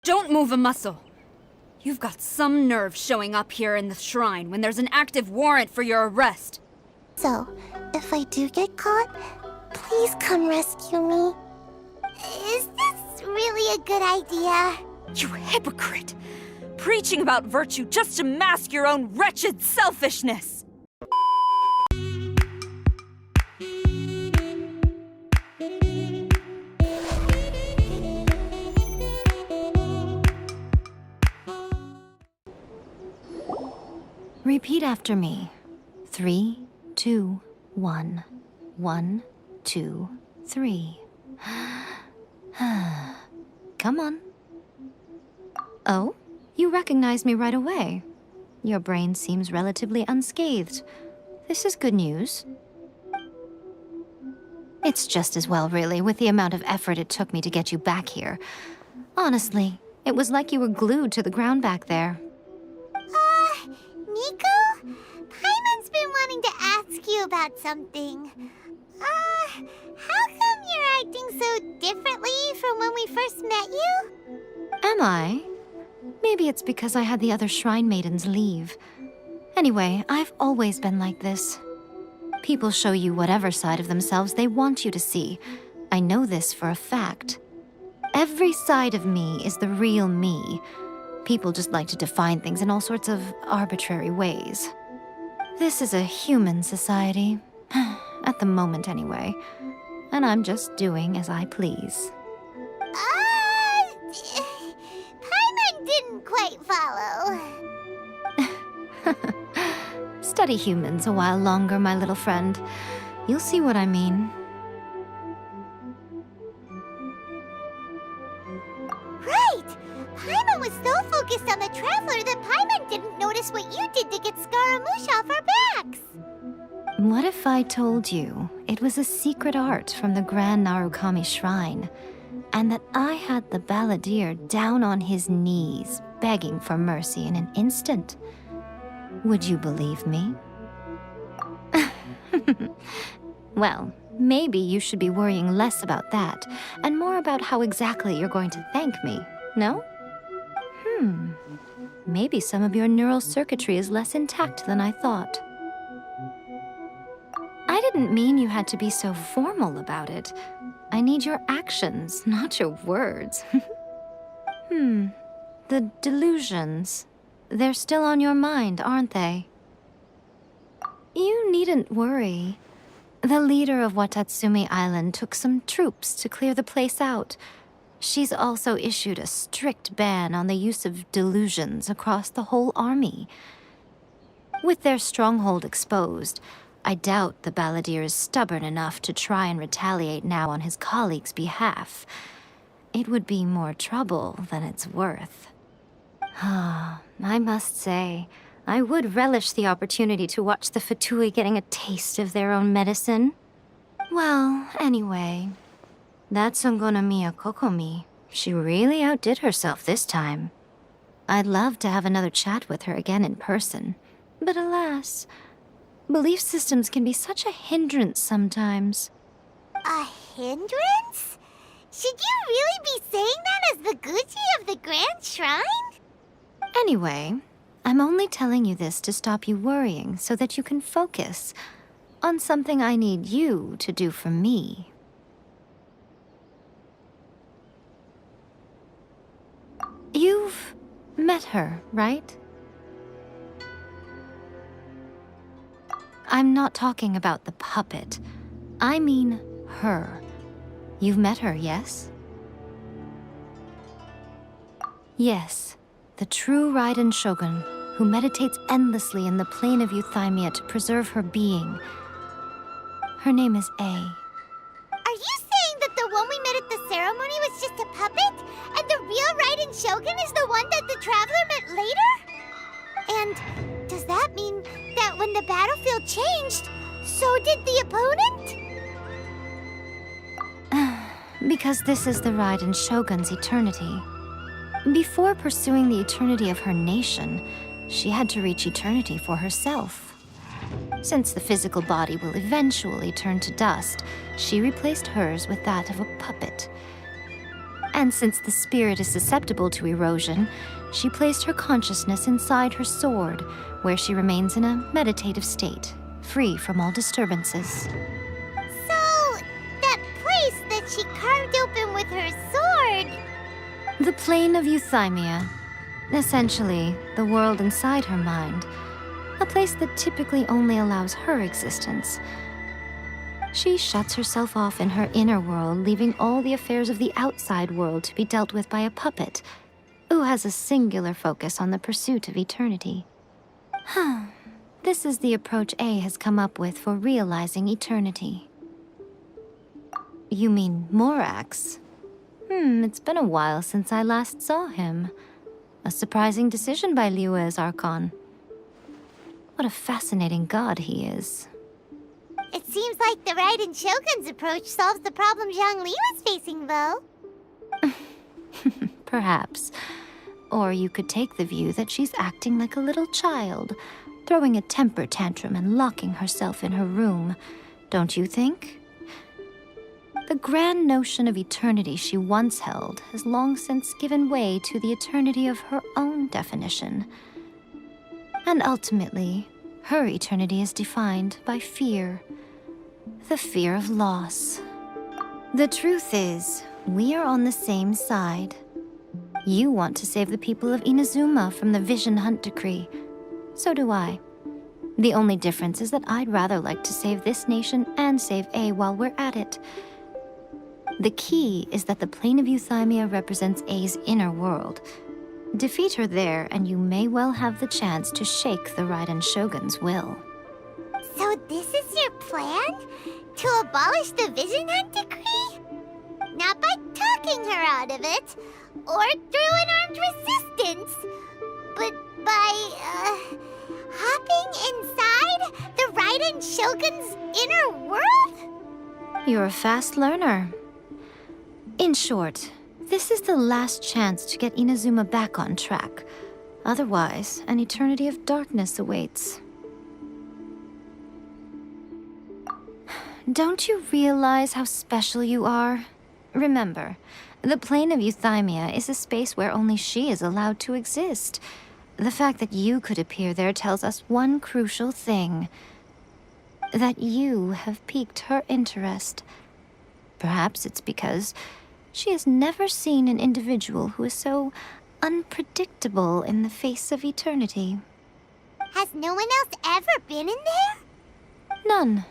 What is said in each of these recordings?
Don't move a muscle. You've got some nerve showing up here in the shrine when there's an active warrant for your arrest. So, if I do get caught, please come rescue me. Is this really a good idea? You hypocrite! Preaching about virtue just to mask your own wretched selfishness! Repeat after me. 3, 2, 1. 1, 2, 3. Come on. Oh, you recognize me right away. Your brain seems relatively unscathed. This is good news. It's just as well, really, with the amount of effort it took me to get you back here. Honestly, it was like you were glued to the ground back there. Miko? Paimon's been wanting to ask you about something. How come you're acting so differently from when we first met you? Am I? Maybe it's because I had the other shrine maidens leave. Anyway, I've always been like this. People show you whatever side of themselves they want you to see. I know this for a fact. Every side of me is the real me. People just like to define things in all sorts of arbitrary ways. This is a human society. At the moment, anyway. And I'm just doing as I please. Paimon didn't quite follow. Study humans a while longer, my little friend. You'll see what I mean. Right! Paimon was so focused on the Traveler that Paimon didn't notice what you did to get Scaramouche off our backs. What if I told you it was a secret art from the Grand Narukami Shrine, and that I had the balladeer down on his knees, begging for mercy in an instant? Would you believe me? Well, maybe you should be worrying less about that, and more about how exactly you're going to thank me, no? Maybe some of your neural circuitry is less intact than I thought. I didn't mean you had to be so formal about it. I need your actions, not your words. The delusions. They're still on your mind, aren't they? You needn't worry. The leader of Watatsumi Island took some troops to clear the place out. She's also issued a strict ban on the use of delusions across the whole army. With their stronghold exposed, I doubt the balladeer is stubborn enough to try and retaliate now on his colleagues' behalf. It would be more trouble than it's worth. I must say, I would relish the opportunity to watch the Fatui getting a taste of their own medicine. Well, anyway, that Songonomiya Kokomi, she really outdid herself this time. I'd love to have another chat with her again in person, but alas, belief systems can be such a hindrance sometimes. A hindrance? Should you really be saying that as the Gucci of the Grand Shrine? Anyway, I'm only telling you this to stop you worrying so that you can focus on something I need you to do for me. You've met her, right? I'm not talking about the puppet. I mean her. You've met her, yes? Yes, the true Raiden Shogun, who meditates endlessly in the plane of Euthymia to preserve her being. Her name is A. Are you saying that the one we met at the ceremony was just a puppet? And the real Raiden Shogun is the one that the Traveler met later? And does that mean that when the battlefield changed, so did the opponent? Because this is the Raiden Shogun's eternity. Before pursuing the eternity of her nation, she had to reach eternity for herself. Since the physical body will eventually turn to dust, she replaced hers with that of a puppet. And since the spirit is susceptible to erosion, she placed her consciousness inside her sword, where she remains in a meditative state, free from all disturbances. So, that place that she carved open with her sword... The plane of euthymia. Essentially, the world inside her mind. A place that typically only allows her existence. She shuts herself off in her inner world, leaving all the affairs of the outside world to be dealt with by a puppet, who has a singular focus on the pursuit of eternity. This is the approach A has come up with for realizing eternity. You mean Morax? It's been a while since I last saw him. A surprising decision by Liyue's Archon. What a fascinating god he is. It seems like the Raiden Shogun's approach solves the problem Zhang Li was facing, though. Perhaps. Or you could take the view that she's acting like a little child, throwing a temper tantrum and locking herself in her room. Don't you think? The grand notion of eternity she once held has long since given way to the eternity of her own definition. And ultimately, her eternity is defined by fear. The fear of loss. The truth is, we are on the same side. You want to save the people of Inazuma from the Vison Hunt Decree. So do I. The only difference is that I'd rather like to save this nation and save A while we're at it. The key is that the plane of euthymia represents A's inner world. Defeat her there, and you may well have the chance to shake the Raiden Shogun's will. So this is your plan? To abolish the Vison Hunt Decree? Not by talking her out of it, or through an armed resistance, but by, hopping inside the Raiden Shogun's inner world? You're a fast learner. In short, this is the last chance to get Inazuma back on track. Otherwise, an eternity of darkness awaits. Don't you realize how special you are? Remember, the plane of euthymia is a space where only she is allowed to exist. The fact that you could appear there tells us one crucial thing. That you have piqued her interest. Perhaps it's because she has never seen an individual who is so unpredictable in the face of eternity. Has no one else ever been in there? None.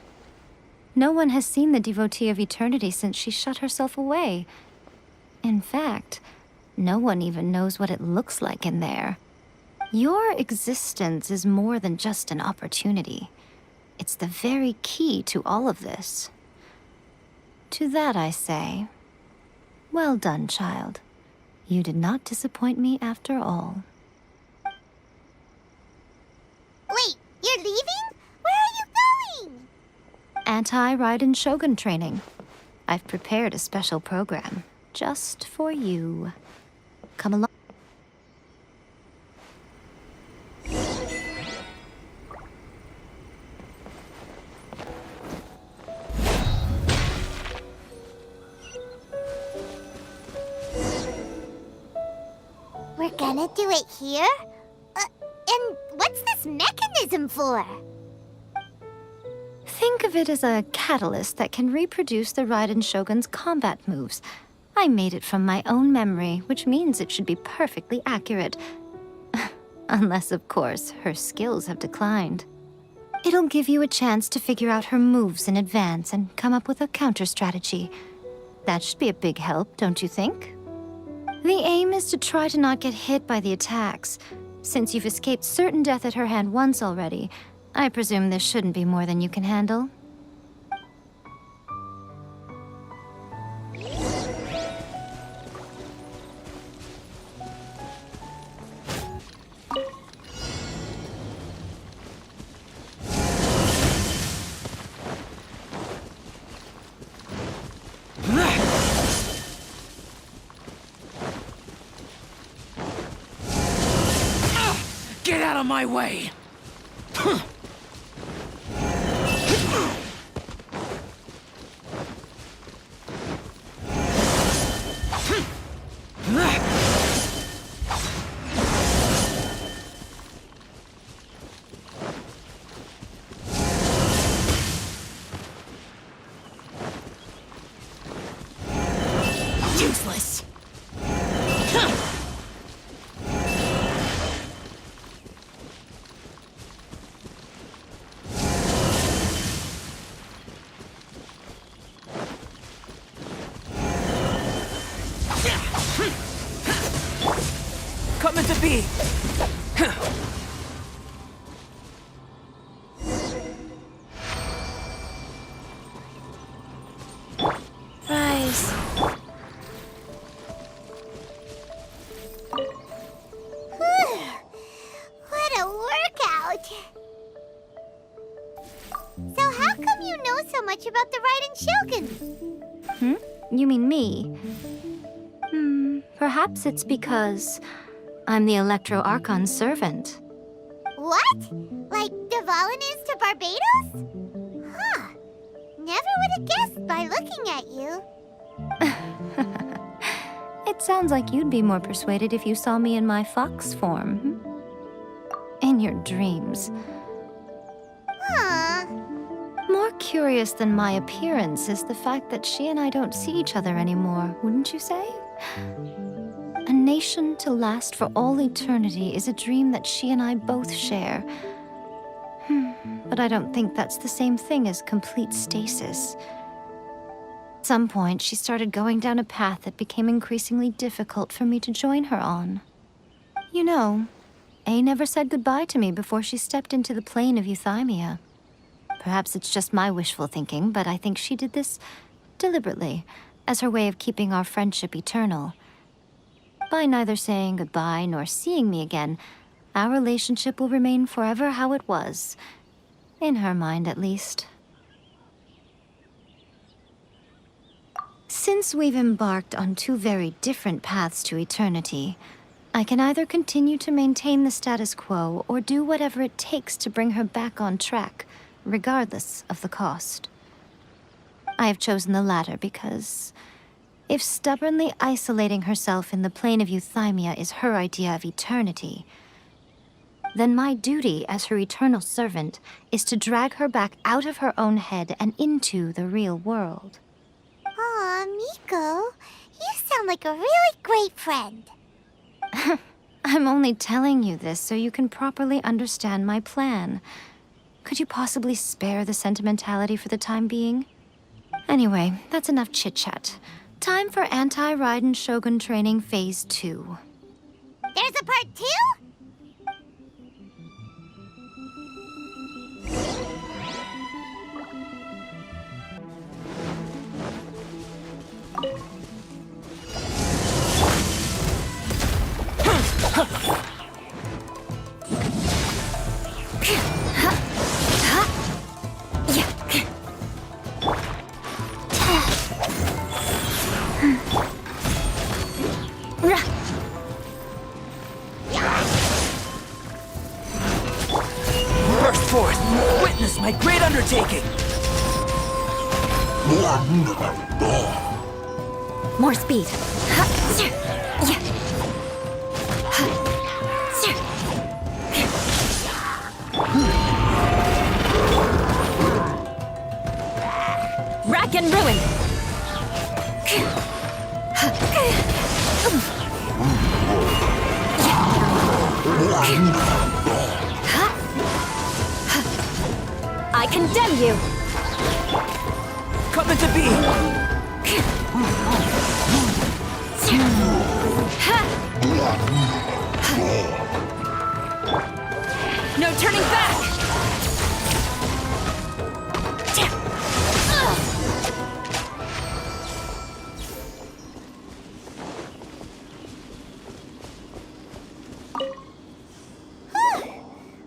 No one has seen the devotee of eternity since she shut herself away. In fact, no one even knows what it looks like in there. Your existence is more than just an opportunity. It's the very key to all of this. To that I say, well done, child. You did not disappoint me after all. Wait, you're leaving? Where are you going? Anti-Raiden Shogun training. I've prepared a special program just for you. Come along. We're gonna do it here? And what's this mechanism for? Think of it as a catalyst that can reproduce the Raiden Shogun's combat moves. I made it from my own memory, which means it should be perfectly accurate. Unless, of course, her skills have declined. It'll give you a chance to figure out her moves in advance and come up with a counter-strategy. That should be a big help, don't you think? The aim is to try to not get hit by the attacks. Since you've escaped certain death at her hand once already, I presume this shouldn't be more than you can handle. Get out of my way! Coming to be! Rise. What a workout! So how come you know so much about the Raiden Shogun? You mean me? Perhaps it's because I'm the Electro Archon's servant. What? Like Devalin is to Barbados? Huh. Never would have guessed by looking at you. It sounds like you'd be more persuaded if you saw me in my fox form. In your dreams. Huh. More curious than my appearance is the fact that she and I don't see each other anymore, wouldn't you say? A nation to last for all eternity is a dream that she and I both share. But I don't think that's the same thing as complete stasis. At some point, she started going down a path that became increasingly difficult for me to join her on. You know, Yae never said goodbye to me before she stepped into the plane of euthymia. Perhaps it's just my wishful thinking, but I think she did this deliberately, as her way of keeping our friendship eternal. By neither saying goodbye nor seeing me again, our relationship will remain forever how it was. In her mind, at least. Since we've embarked on two very different paths to eternity, I can either continue to maintain the status quo or do whatever it takes to bring her back on track, regardless of the cost. I have chosen the latter because if stubbornly isolating herself in the plane of euthymia is her idea of eternity, then my duty as her eternal servant is to drag her back out of her own head and into the real world. Aw, Miko, you sound like a really great friend. I'm only telling you this so you can properly understand my plan. Could you possibly spare the sentimentality for the time being? Anyway, that's enough chit-chat. Time for Anti-Raiden Shogun Training Phase 2. There's a part 2? Burst forth! Witness my great undertaking! More speed. Rack and ruin! I condemn you! Coming to be! No turning back!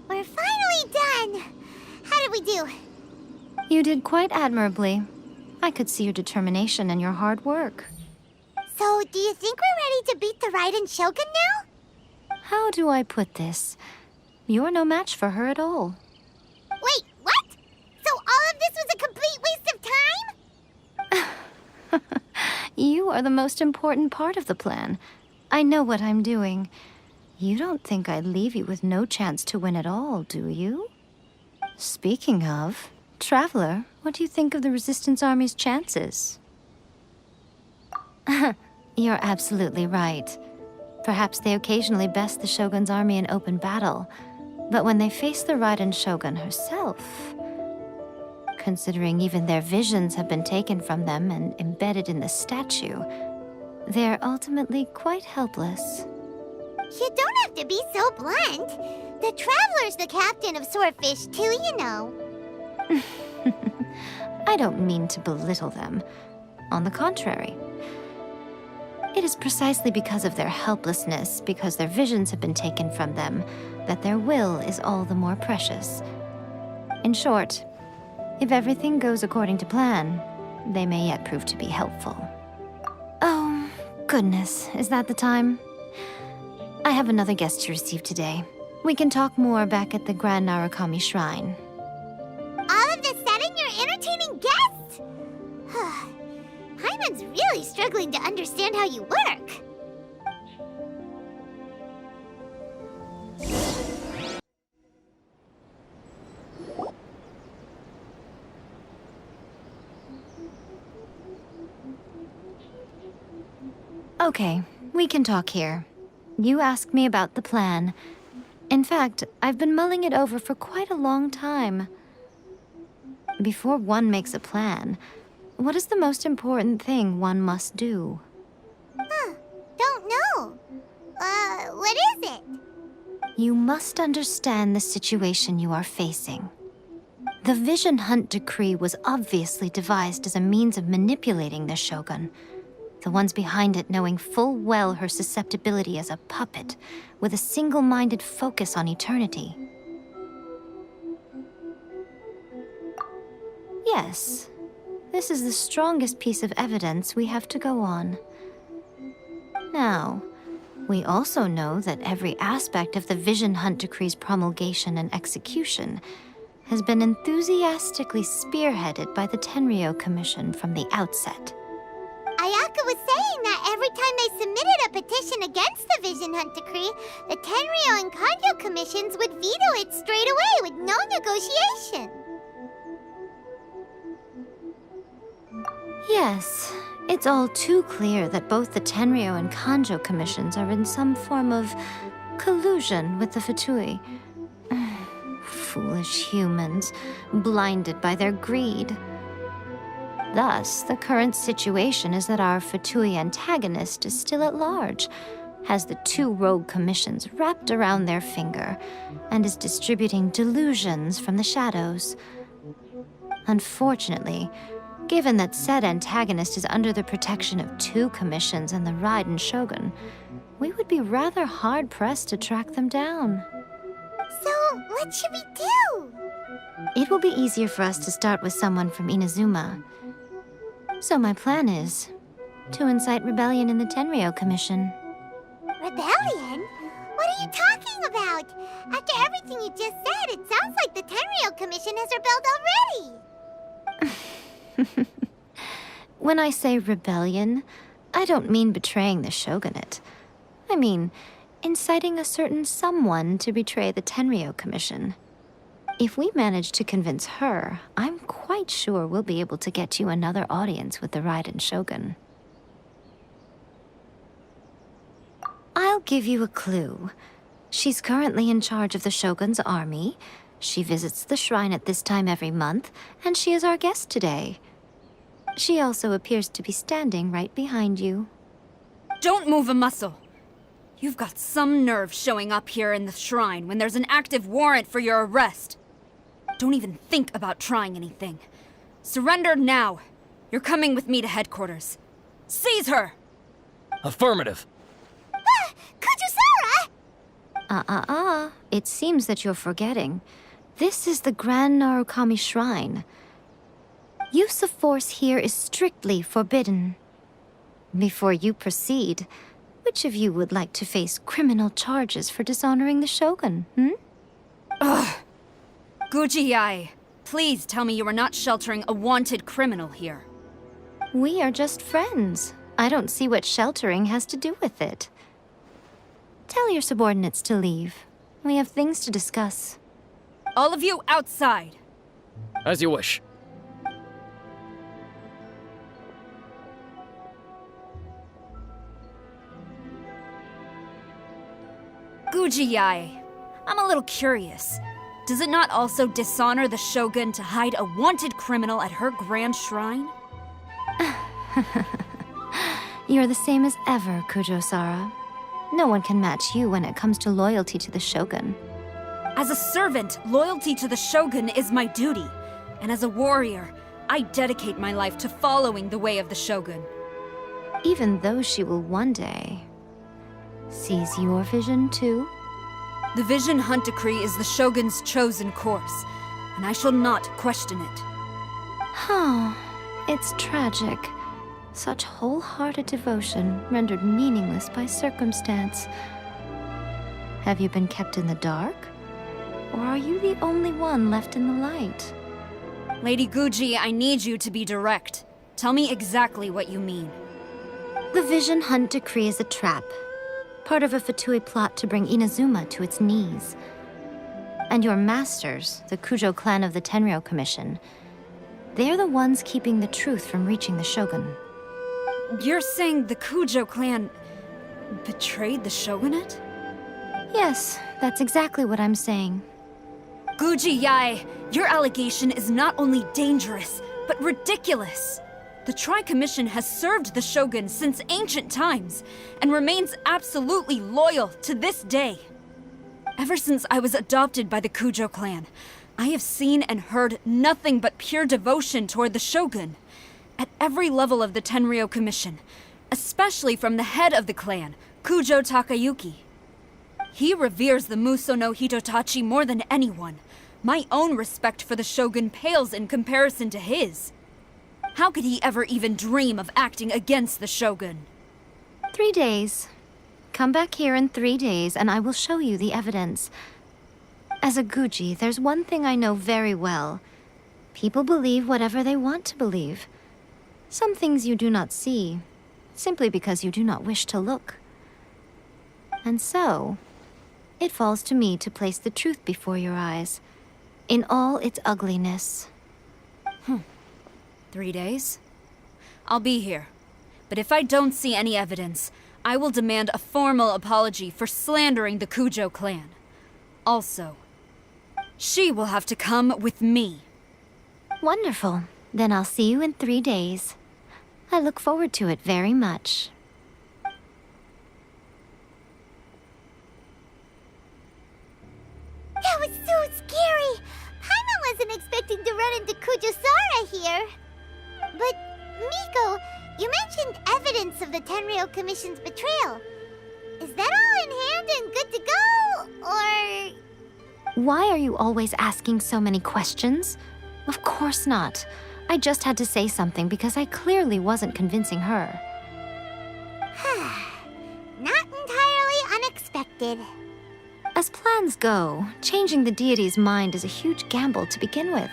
We're finally done. How did we do? You did quite admirably. I could see your determination and your hard work. So, do you think we're ready to beat the Raiden Shogun now? How do I put this? You're no match for her at all. Wait, what? So all of this was a complete waste of time? You are the most important part of the plan. I know what I'm doing. You don't think I'd leave you with no chance to win at all, do you? Speaking of, Traveler, what do you think of the Resistance Army's chances? You're absolutely right. Perhaps they occasionally best the Shogun's army in open battle, but when they face the Raiden Shogun herself, considering even their visions have been taken from them and embedded in the statue, they're ultimately quite helpless. You You don't have to be so blunt. The Traveler's the captain of Swordfish too, you know. I don't mean to belittle them. On the contrary. It is precisely because of their helplessness, because their visions have been taken from them, that their will is all the more precious. In short, if everything goes according to plan, they may yet prove to be helpful. Oh, goodness, is that the time? I have another guest to receive today. We can talk more back at the Grand Narukami Shrine. All of this sudden, you're entertaining guests? Hyman's really struggling to understand how you work. Okay, we can talk here. You asked me about the plan. In fact, I've been mulling it over for quite a long time. Before one makes a plan, what is the most important thing one must do? Don't know. What is it? You must understand the situation you are facing. The Vison Hunt Decree was obviously devised as a means of manipulating the Shogun. The ones behind it knowing full well her susceptibility as a puppet, with a single-minded focus on eternity. Yes, this is the strongest piece of evidence we have to go on. Now, we also know that every aspect of the Vison Hunt Decree's promulgation and execution has been enthusiastically spearheaded by the Tenryou Commission from the outset. Ayaka was saying that every time they submitted a petition against the Vison Hunt Decree, the Tenryou and Kujou commissions would veto it straight away with no negotiation. Yes, it's all too clear that both the Tenryou and Kujou commissions are in some form of collusion with the Fatui. Foolish humans, blinded by their greed. Thus, the current situation is that our Fatui antagonist is still at large, has the two rogue commissions wrapped around their finger, and is distributing delusions from the shadows. Unfortunately, given that said antagonist is under the protection of two commissions and the Raiden Shogun, we would be rather hard-pressed to track them down. So, what should we do? It will be easier for us to start with someone from Inazuma. So my plan is to incite rebellion in the Tenryou Commission. Rebellion? What are you talking about? After everything you just said, it sounds like the Tenryou Commission has rebelled already. When I say rebellion, I don't mean betraying the shogunate. I mean inciting a certain someone to betray the Tenryou Commission. If we manage to convince her, I'm quite sure we'll be able to get you another audience with the Raiden Shogun. I'll give you a clue. She's currently in charge of the Shogun's army. She visits the shrine at this time every month, and she is our guest today. She also appears to be standing right behind you. Don't move a muscle. You've got some nerve showing up here in the shrine when there's an active warrant for your arrest. Don't even think about trying anything. Surrender now. You're coming with me to headquarters. Seize her! Affirmative. Kujou Sara! It seems that you're forgetting. This is the Grand Narukami Shrine. Use of force here is strictly forbidden. Before you proceed, which of you would like to face criminal charges for dishonoring the Shogun, Ugh! Guji Yae, please tell me you are not sheltering a wanted criminal here. We are just friends. I don't see what sheltering has to do with it. Tell your subordinates to leave. We have things to discuss. All of you outside. As you wish. Guji Yae, I'm a little curious. Does it not also dishonor the Shogun to hide a wanted criminal at her grand shrine? You're the same as ever, Kujou Sara. No one can match you when it comes to loyalty to the Shogun. As a servant, loyalty to the Shogun is my duty. And as a warrior, I dedicate my life to following the way of the Shogun. Even though she will one day seize your vision too? The Vison Hunt Decree is the Shogun's chosen course, and I shall not question it. Huh. It's tragic. Such wholehearted devotion rendered meaningless by circumstance. Have you been kept in the dark? Or are you the only one left in the light? Lady Guji, I need you to be direct. Tell me exactly what you mean. The Vison Hunt Decree is a trap. Part of a Fatui plot to bring Inazuma to its knees. And your masters, the Kujou Clan of the Tenryou Commission, they're the ones keeping the truth from reaching the Shogun. You're saying the Kujou Clan betrayed the Shogunate? Yes, that's exactly what I'm saying. Guji Yae, your allegation is not only dangerous, but ridiculous. The Tri-Commission has served the Shogun since ancient times, and remains absolutely loyal to this day. Ever since I was adopted by the Kujou Clan, I have seen and heard nothing but pure devotion toward the Shogun. At every level of the Tenryou Commission, especially from the head of the clan, Kujou Takayuki. He reveres the Muso no Hitotachi more than anyone. My own respect for the Shogun pales in comparison to his. How could he ever even dream of acting against the Shogun? 3 days. Come back here in 3 days and I will show you the evidence. As a Guji, there's one thing I know very well. People believe whatever they want to believe. Some things you do not see, simply because you do not wish to look. And so, it falls to me to place the truth before your eyes, in all its ugliness. 3 days? I'll be here. But if I don't see any evidence, I will demand a formal apology for slandering the Kujou Clan. Also, she will have to come with me. Wonderful. Then I'll see you in 3 days. I look forward to it very much. That was so scary! Paimon wasn't expecting to run into Kujou Sara here. But, Miko, you mentioned evidence of the Tenryou Commission's betrayal. Is that all in hand and good to go, or...? Why are you always asking so many questions? Of course not. I just had to say something because I clearly wasn't convincing her. Not entirely unexpected. As plans go, changing the deity's mind is a huge gamble to begin with.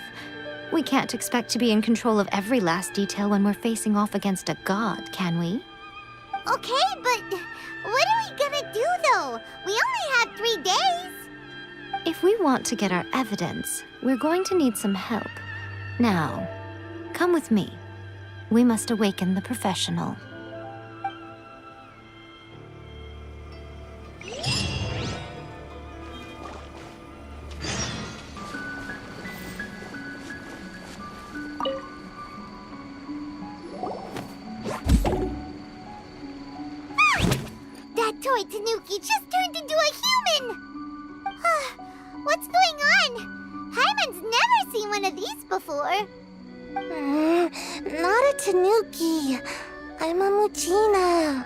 We can't expect to be in control of every last detail when we're facing off against a god, can we? Okay, but what are we gonna do, though? We only have 3 days. If we want to get our evidence, we're going to need some help. Now, come with me. We must awaken the professional. That toy Tanuki just turned into a human! What's going on? Paimon's never seen one of these before. Not a Tanuki. I'm a Muchina.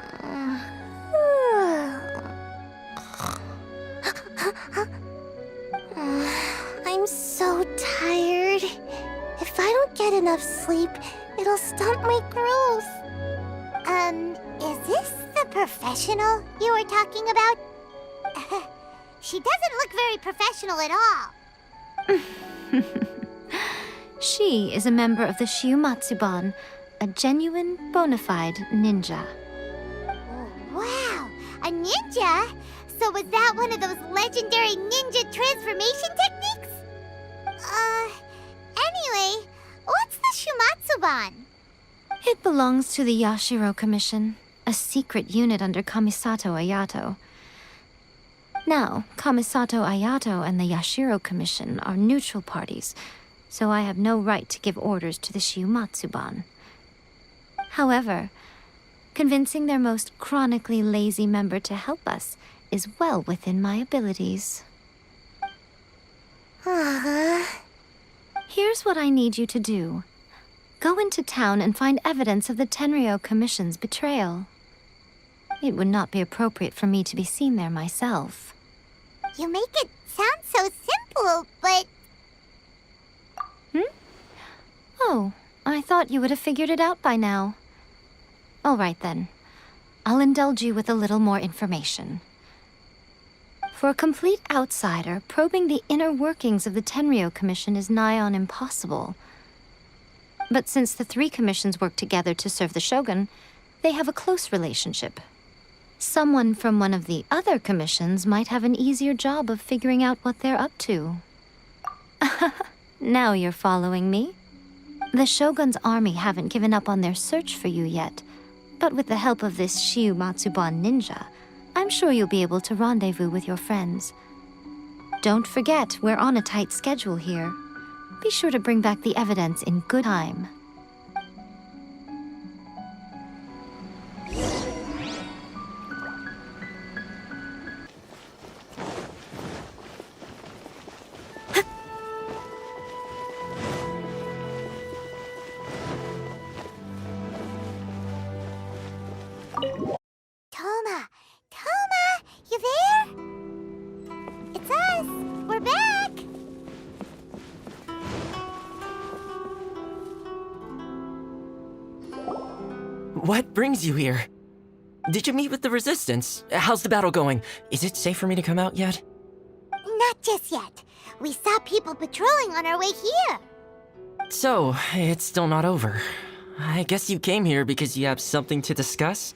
I'm so tired. If I don't get enough sleep, it'll stunt my growth. Is this the professional you were talking about? She doesn't look very professional at all. She is a member of the Shiumatsuban, a genuine, bona fide ninja. Oh, wow, a ninja? So was that one of those legendary ninja transformation techniques? Anyway, what's the Shumatsuban? It belongs to the Yashiro Commission, a secret unit under Kamisato Ayato. Now, Kamisato Ayato and the Yashiro Commission are neutral parties, so I have no right to give orders to the Shiumatsuban. However, Convincing their most chronically lazy member to help us is well within my abilities. Here's what I need you to do. Go into town and find evidence of the Tenryou Commission's betrayal. It would not be appropriate for me to be seen there myself. You make it sound so simple, but... Oh, I thought you would have figured it out by now. All right then. I'll indulge you with a little more information. For a complete outsider, probing the inner workings of the Tenryou Commission is nigh on impossible. But since the three commissions work together to serve the Shogun, they have a close relationship. Someone from one of the other commissions might have an easier job of figuring out what they're up to. Now you're following me. The Shogun's army haven't given up on their search for you yet, but with the help of this Shiu Matsuban ninja, I'm sure you'll be able to rendezvous with your friends. Don't forget, we're on a tight schedule here. Be sure to bring back the evidence in good time. Toma, you there? It's us. We're back. What brings you here? Did you meet with the Resistance? How's the battle going? Is it safe for me to come out yet? Not just yet. We saw people patrolling on our way here. So, it's still not over. I guess you came here because you have something to discuss?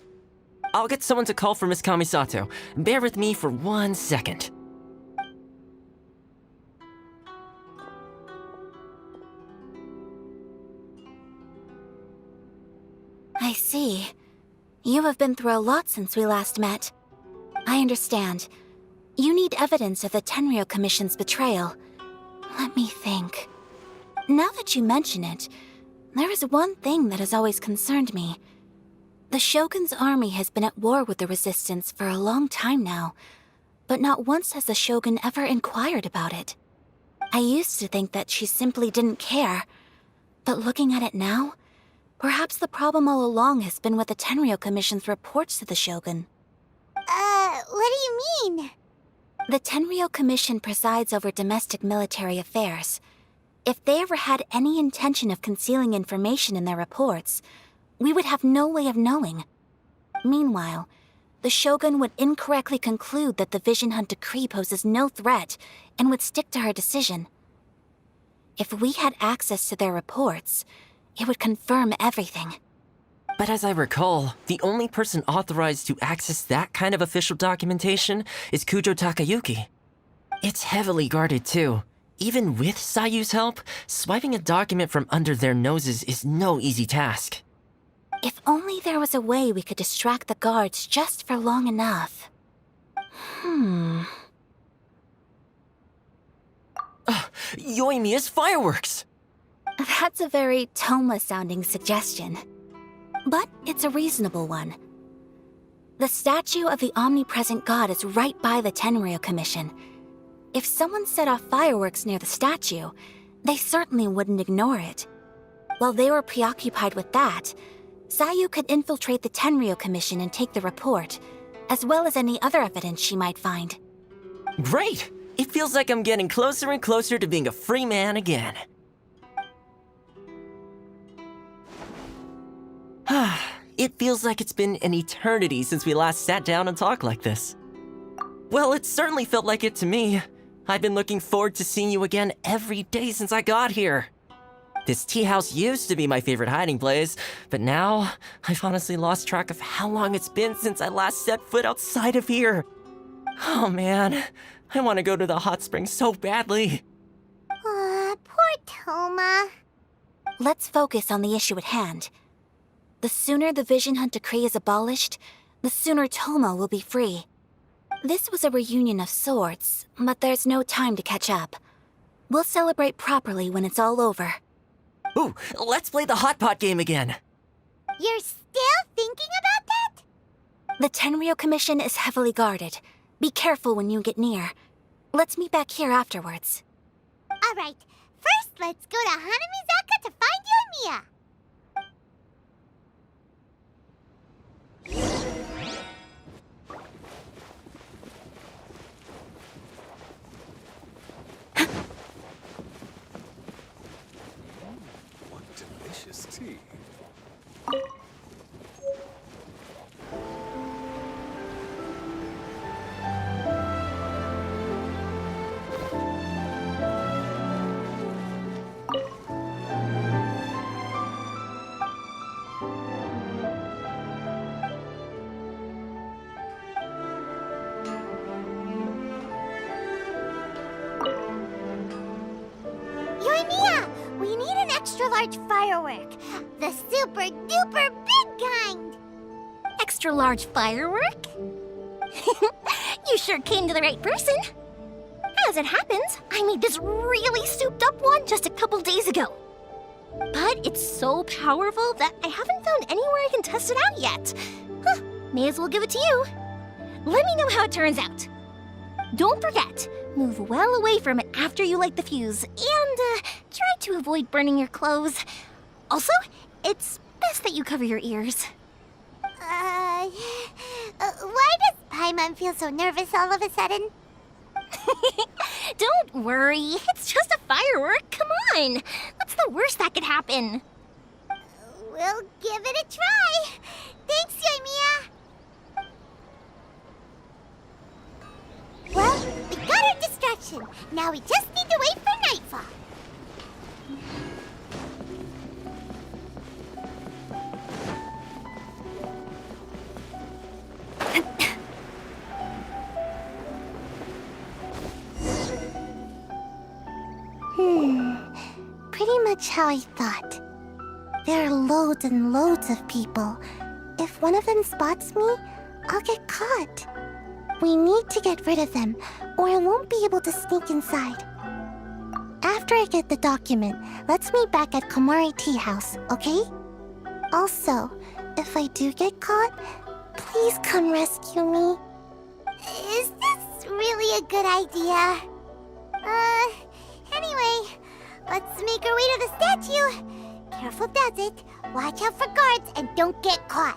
I'll get someone to call for Miss Kamisato. Bear with me for 1 second. I see. You have been through a lot since we last met. I understand. You need evidence of the Tenryou Commission's betrayal. Let me think. Now that you mention it, there is one thing that has always concerned me. The Shogun's army has been at war with the Resistance for a long time now, but not once has the Shogun ever inquired about it. I used to think that she simply didn't care, but looking at it now, perhaps the problem all along has been with the Tenryou Commission's reports to the Shogun. What do you mean? The Tenryou Commission presides over domestic military affairs. If they ever had any intention of concealing information in their reports, we would have no way of knowing. Meanwhile, the Shogun would incorrectly conclude that the Vison Hunt Decree poses no threat and would stick to her decision. If we had access to their reports, it would confirm everything. But as I recall, the only person authorized to access that kind of official documentation is Kujou Takayuki. It's heavily guarded too. Even with Sayu's help, swiping a document from under their noses is no easy task. If only there was a way we could distract the guards just for long enough. Yoimiya's fireworks! That's a very Toma-sounding suggestion. But it's a reasonable one. The statue of the omnipresent god is right by the Tenryou Commission. If someone set off fireworks near the statue, they certainly wouldn't ignore it. While they were preoccupied with that, Sayu could infiltrate the Tenryou Commission and take the report, as well as any other evidence she might find. Great! It feels like I'm getting closer and closer to being a free man again. It feels like it's been an eternity since we last sat down and talked like this. Well, it certainly felt like it to me. I've been looking forward to seeing you again every day since I got here. This tea house used to be my favorite hiding place, but now I've honestly lost track of how long it's been since I last set foot outside of here. Oh man, I want to go to the hot springs so badly. Poor Toma. Let's focus on the issue at hand. The sooner the Vison Hunt Decree is abolished, the sooner Toma will be free. This was a reunion of sorts, but there's no time to catch up. We'll celebrate properly when it's all over. Ooh, let's play the hot pot game again. You're still thinking about The Tenryou Commission is heavily guarded. Be careful when you get near. Let's meet back here afterwards. Alright, first let's go to Hanamizaka to find Yae Miko. What delicious tea. Yae Miko, we need an extra-large firework. The super-duper big kind. Extra-large firework? You sure came to the right person. As it happens, I made this really souped-up one just a couple days ago. But it's so powerful that I haven't found anywhere I can test it out yet. Huh, may as well give it to you. Let me know how it turns out. Don't forget, move well away from it after you light the fuse, and try to avoid burning your clothes. Also, it's best that you cover your ears. Why does Paimon feel so nervous all of a sudden? Don't worry, it's just a firework. Come on, what's the worst that could happen? We'll give it a try. Thanks, Yae Miko. Well, we got our distraction. Now we just need to wait for nightfall. Pretty much how I thought. There are loads and loads of people. If one of them spots me, I'll get caught. We need to get rid of them, or I won't be able to sneak inside. After I get the document, let's meet back at Komari Tea House, okay? Also, if I do get caught, please come rescue me. Is this really a good idea? Anyway, let's make our way to the statue. Careful does it. Watch out for guards and don't get caught.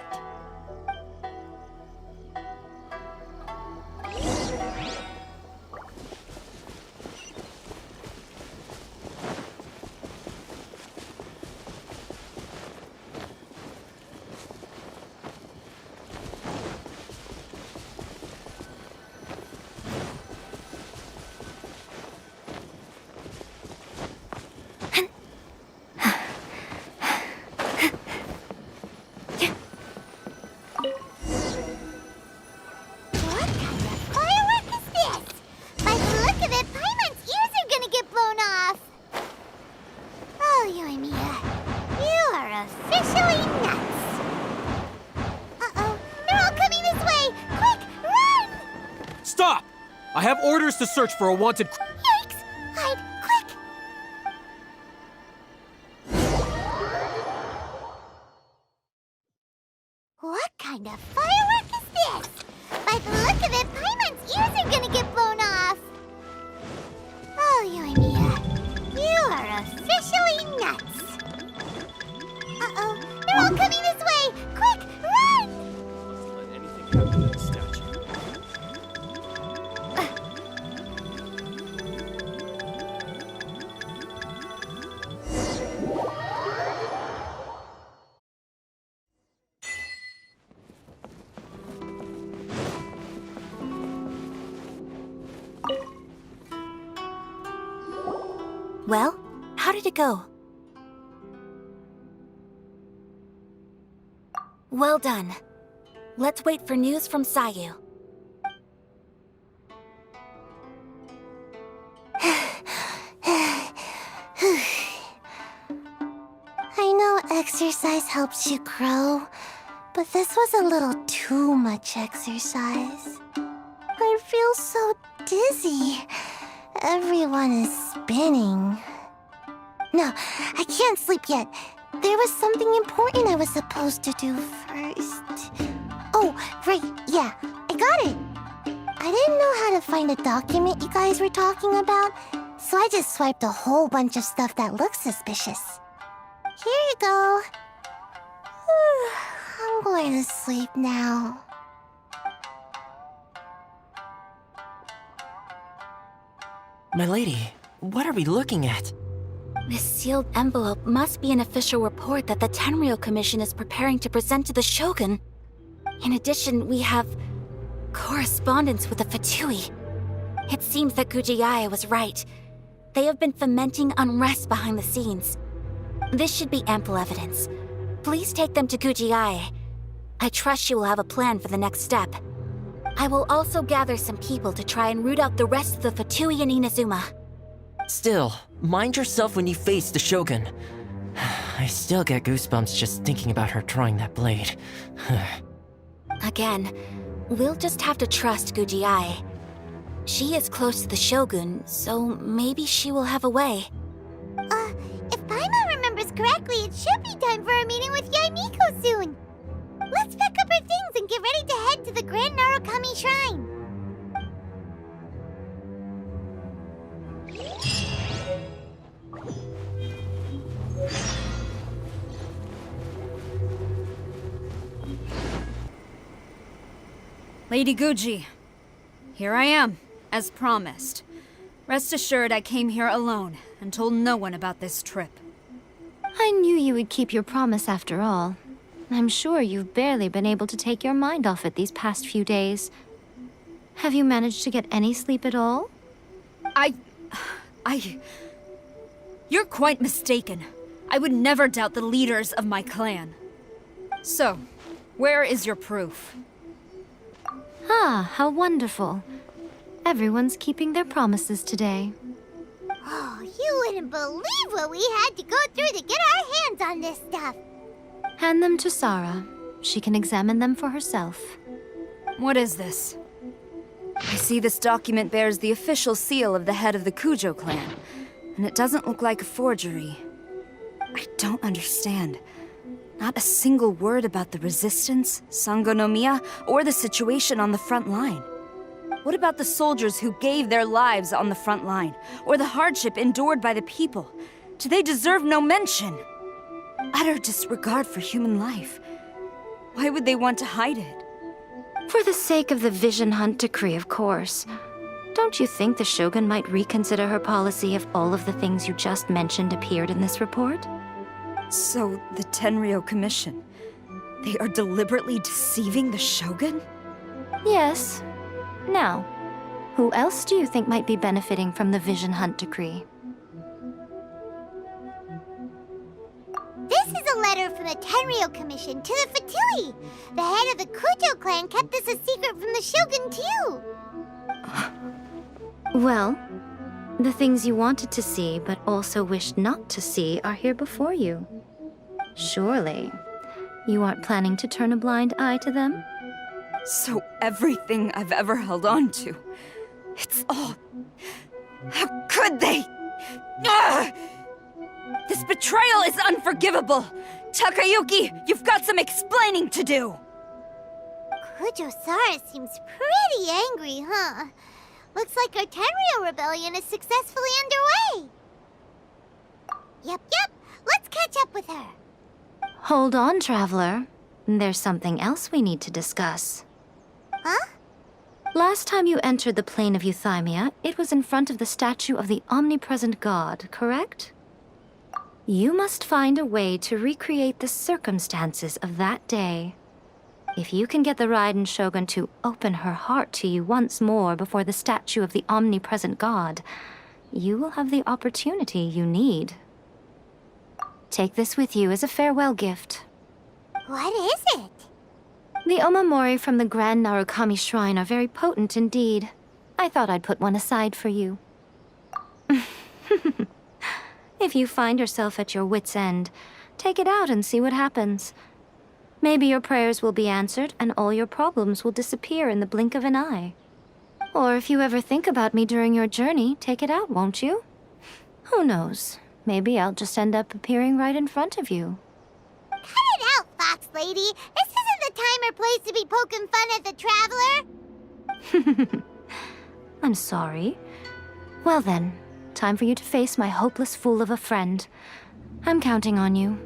I have orders to search for a wanted... Yikes! Hide, quick! What kind of firework is this? By the look of it, Paimon's ears are gonna get blown off! Oh, Yae Miko, you are officially nuts! Uh-oh, they're all coming this way! Quick, run! Let anything happen to the statue. Well, how did it go? Well done. Let's wait for news from Sayu. I know exercise helps you grow, but this was a little too much exercise. I feel so dizzy. Everyone is spinning. No, I can't sleep yet. There was something important I was supposed to do first. Oh, right, yeah, I got it. I didn't know how to find a document you guys were talking about, so I just swiped a whole bunch of stuff that looks suspicious. Here you go. I'm going to sleep now. My lady, what are we looking at? This sealed envelope must be an official report that the Tenryou Commission is preparing to present to the Shogun. In addition, we have correspondence with the Fatui. It seems that Yae was right. They have been fomenting unrest behind the scenes. This should be ample evidence. Please take them to Yae. I trust she will have a plan for the next step. I will also gather some people to try and root out the rest of the Fatui and Inazuma. Still, mind yourself when you face the Shogun. I still get goosebumps just thinking about her drawing that blade. Again, we'll just have to trust Yae. She is close to the Shogun, so maybe she will have a way. If Paimon remembers correctly, it should be time for a meeting with Yae Miko soon. Let's pack up our things and get ready to head to the Grand Narukami Shrine. Lady Guji, here I am, as promised. Rest assured I came here alone and told no one about this trip. I knew you would keep your promise after all. I'm sure you've barely been able to take your mind off it these past few days. Have you managed to get any sleep at all? You're quite mistaken. I would never doubt the leaders of my clan. So, where is your proof? Ah, how wonderful. Everyone's keeping their promises today. Oh, you wouldn't believe what we had to go through to get our hands on this stuff. Hand them to Sara. She can examine them for herself. What is this? I see this document bears the official seal of the head of the Kujou Clan, and it doesn't look like a forgery. I don't understand. Not a single word about the resistance, Sangonomiya, or the situation on the front line. What about the soldiers who gave their lives on the front line, or the hardship endured by the people? Do they deserve no mention? Utter disregard for human life. Why would they want to hide it? For the sake of the Vison Hunt Decree, of course. Don't you think the Shogun might reconsider her policy if all of the things you just mentioned appeared in this report? So, the Tenryou Commission, they are deliberately deceiving the Shogun? Yes. Now, who else do you think might be benefiting from the Vison Hunt Decree? This is a letter from the Tenryou Commission to the Fatui. The head of the Kujou Clan kept this a secret from the Shogun, too. Well, the things you wanted to see but also wished not to see are here before you. Surely, you aren't planning to turn a blind eye to them? So everything I've ever held on to, it's all... How could they? Ugh! This betrayal is unforgivable! Takayuki, you've got some explaining to do! Kujou Sara seems pretty angry, huh? Looks like our Tenryou rebellion is successfully underway. Yep. Let's catch up with her. Hold on, Traveler. There's something else we need to discuss. Huh? Last time you entered the plane of Euthymia, it was in front of the statue of the Omnipresent God, correct? You must find a way to recreate the circumstances of that day. If you can get the Raiden Shogun to open her heart to you once more before the statue of the Omnipresent God, you will have the opportunity you need. Take this with you as a farewell gift. What is it? The omamori from the Grand Narukami Shrine are very potent indeed. I thought I'd put one aside for you. If you find yourself at your wit's end, take it out and see what happens. Maybe your prayers will be answered and all your problems will disappear in the blink of an eye. Or if you ever think about me during your journey, take it out, won't you? Who knows? Maybe I'll just end up appearing right in front of you. Cut it out, Fox Lady. This isn't a time or place to be poking fun at the Traveler? I'm sorry. Well then, time for you to face my hopeless fool of a friend. I'm counting on you.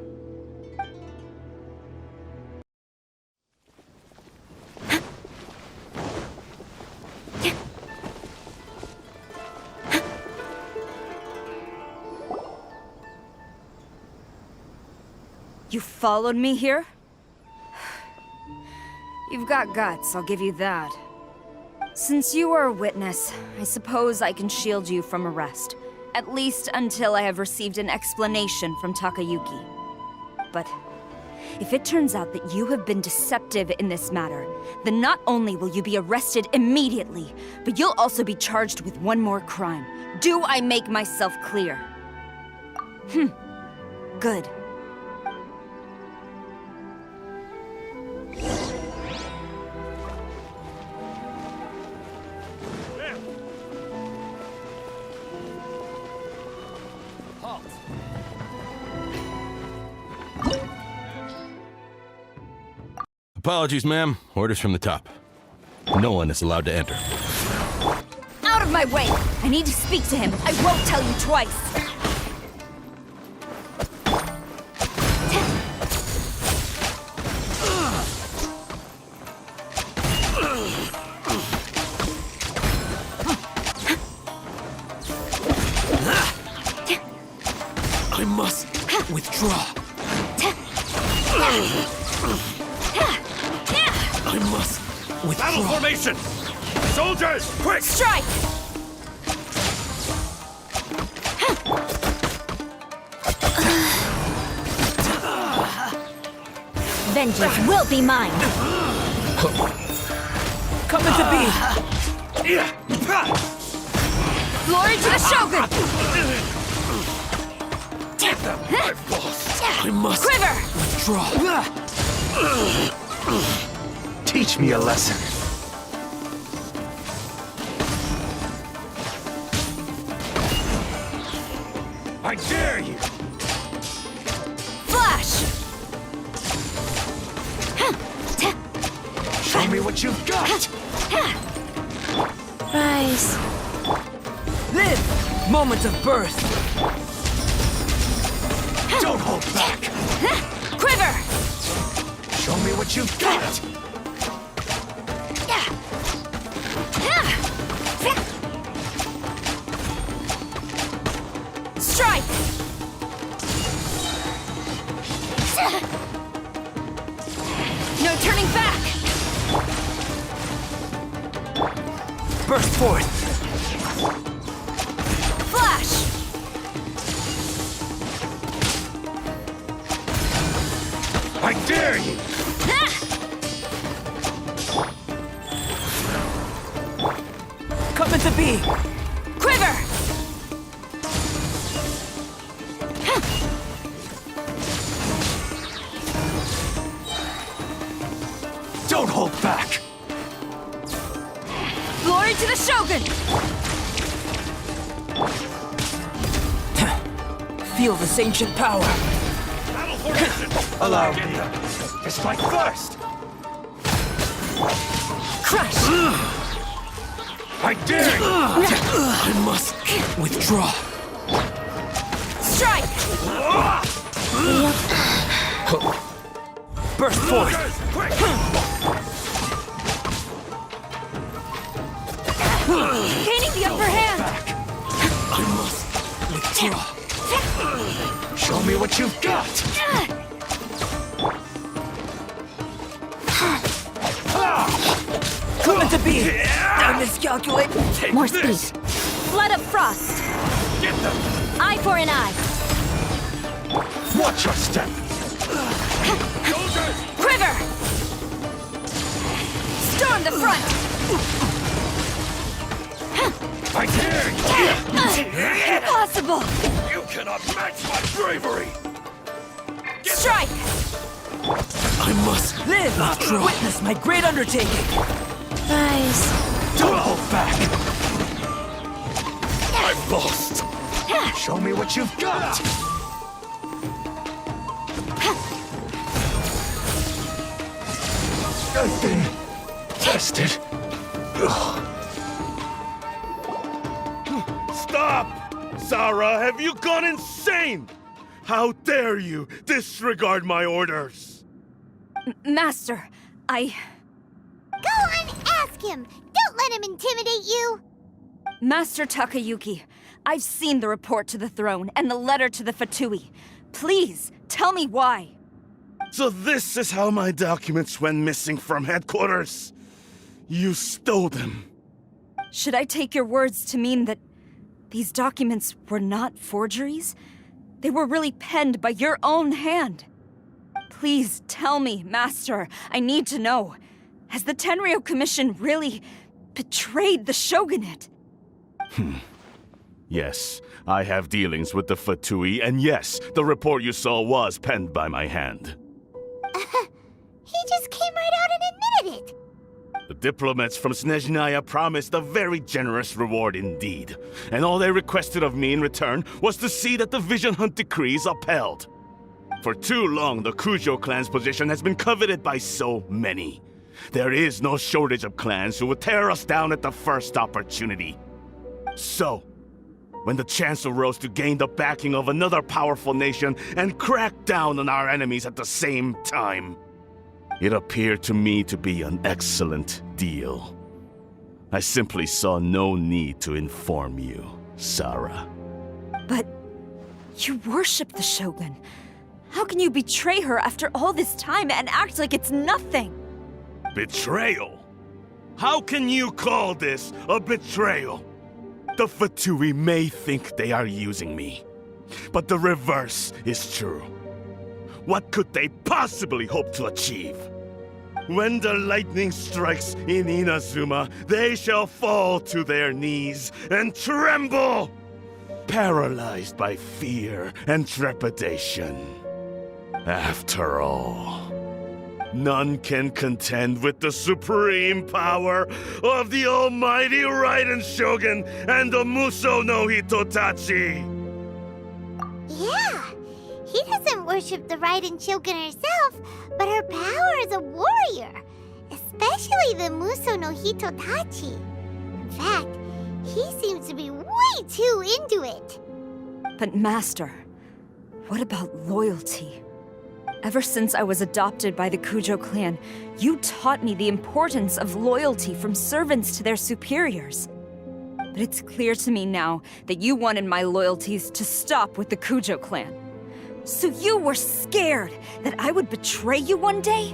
You followed me here? You've got guts, I'll give you that. Since you are a witness, I suppose I can shield you from arrest. At least until I have received an explanation from Takayuki. But if it turns out that you have been deceptive in this matter, then not only will you be arrested immediately, but you'll also be charged with one more crime. Do I make myself clear? Good. Apologies, ma'am. Orders from the top. No one is allowed to enter. Out of my way! I need to speak to him. I won't tell you twice. I must withdraw. I must withdraw. Battle formation! Soldiers, quick! Strike! Vengeance will be mine. Coming to be. Glory to the Shogun! I've lost. I must Quiver! withdraw. Teach me a lesson. I dare you! Flash! Show me what you've got! Rise. Live! Moment of birth. Don't hold back! Quiver! Show me what you've got! Strike! No turning back! Burst forth. Flash! I dare you! Coming to be. Quiver! Don't hold back! Glory to the Shogun! Feel this ancient power. Battle formation! Allow me to strike first! Crush! I dare you! I must withdraw. Strike! Burst forth. Soldiers, quick! Gaining the upper hand! I must withdraw. Show me what you've got! Coming to be. I miscalculate. Take More this. speed. Flood of Frost! Get them! Eye for an eye. Watch your step! Soldiers! Quiver! Storm the front! I dare you! Impossible! You cannot match my bravery! Strike! I must live. Witness my great undertaking. Rise. Don't hold back! I've lost! Show me what you've got! I've been tested. Stop! Sara, have you gone insane? How dare you disregard my orders? Master, Go and ask him! Don't let him intimidate you! Master Takayuki, I've seen the report to the throne and the letter to the Fatui. Please, tell me why. So this is how my documents went missing from headquarters. You stole them. Should I take your words to mean that these documents were not forgeries? They were really penned by your own hand. Please tell me, Master. I need to know. Has the Tenryou Commission really betrayed the shogunate? Yes, I have dealings with the Fatui, and yes, the report you saw was penned by my hand. He just came right out and admitted it! The diplomats from Snezhnaya promised a very generous reward indeed, and all they requested of me in return was to see that the Vison Hunt Decree is upheld. For too long, the Kujou Clan's position has been coveted by so many. There is no shortage of clans who would tear us down at the first opportunity. So, when the chance arose to gain the backing of another powerful nation and crack down on our enemies at the same time, it appeared to me to be an excellent deal. I simply saw no need to inform you, Sara. But you worship the Shogun. How can you betray her after all this time and act like it's nothing? Betrayal? How can you call this a betrayal? The Fatui may think they are using me, but the reverse is true. What could they possibly hope to achieve? When the lightning strikes in Inazuma, they shall fall to their knees and tremble, paralyzed by fear and trepidation. After all, none can contend with the supreme power of the almighty Raiden Shogun and the Muso no Hitotachi! Yeah, he doesn't worship the Raiden Shogun herself, but her power as a warrior, especially the Muso no Hitotachi. In fact, he seems to be way too into it. But Master, what about loyalty? Ever since I was adopted by the Kujou Clan, you taught me the importance of loyalty from servants to their superiors. But it's clear to me now that you wanted my loyalties to stop with the Kujou Clan. So you were scared that I would betray you one day?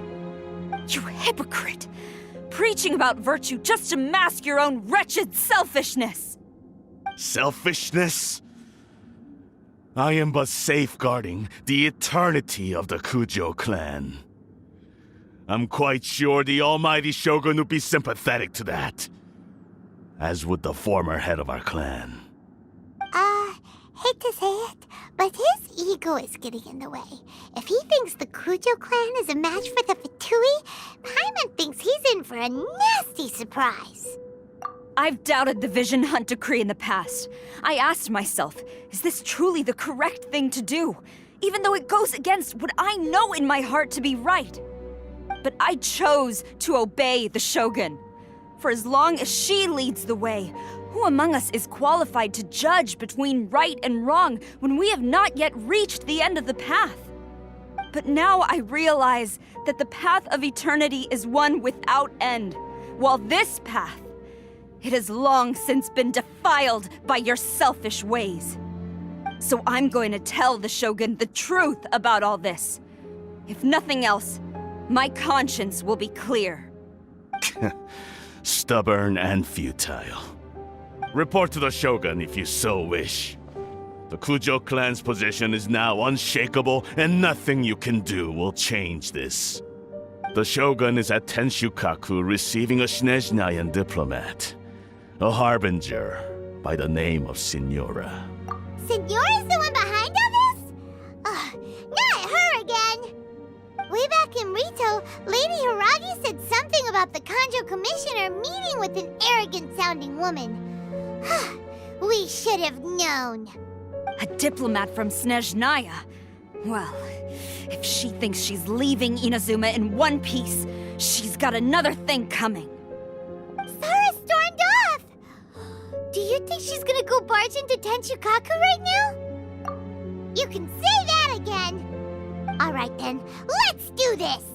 You hypocrite! Preaching about virtue just to mask your own wretched selfishness! Selfishness? I am but safeguarding the eternity of the Kujou Clan. I'm quite sure the almighty Shogun would be sympathetic to that. As would the former head of our clan. Hate to say it, but his ego is getting in the way. If he thinks the Kujou Clan is a match for the Fatui, Paimon thinks he's in for a nasty surprise. I've doubted the Vison Hunt Decree in the past. I asked myself, is this truly the correct thing to do? Even though it goes against what I know in my heart to be right. But I chose to obey the Shogun. For as long as she leads the way, who among us is qualified to judge between right and wrong when we have not yet reached the end of the path? But now I realize that the path of eternity is one without end, while this path, it has long since been defiled by your selfish ways. So I'm going to tell the Shogun the truth about all this. If nothing else, my conscience will be clear. Stubborn and futile. Report to the Shogun if you so wish. The Kujou Clan's position is now unshakable, and nothing you can do will change this. The Shogun is at Tenshukaku receiving a Snezhnayan diplomat. A harbinger by the name of Signora. Signora's the one behind all this? Not her again! Way back in Rito, Lady Hiragi said something about the Kanjo Commissioner meeting with an arrogant-sounding woman. We should have known. A diplomat from Snezhnaya? Well, if she thinks she's leaving Inazuma in one piece, She's got another thing coming. Sara stormed off! Do you think she's gonna go barge into Tenchukaku right now? You can say that again! Alright then, let's do this!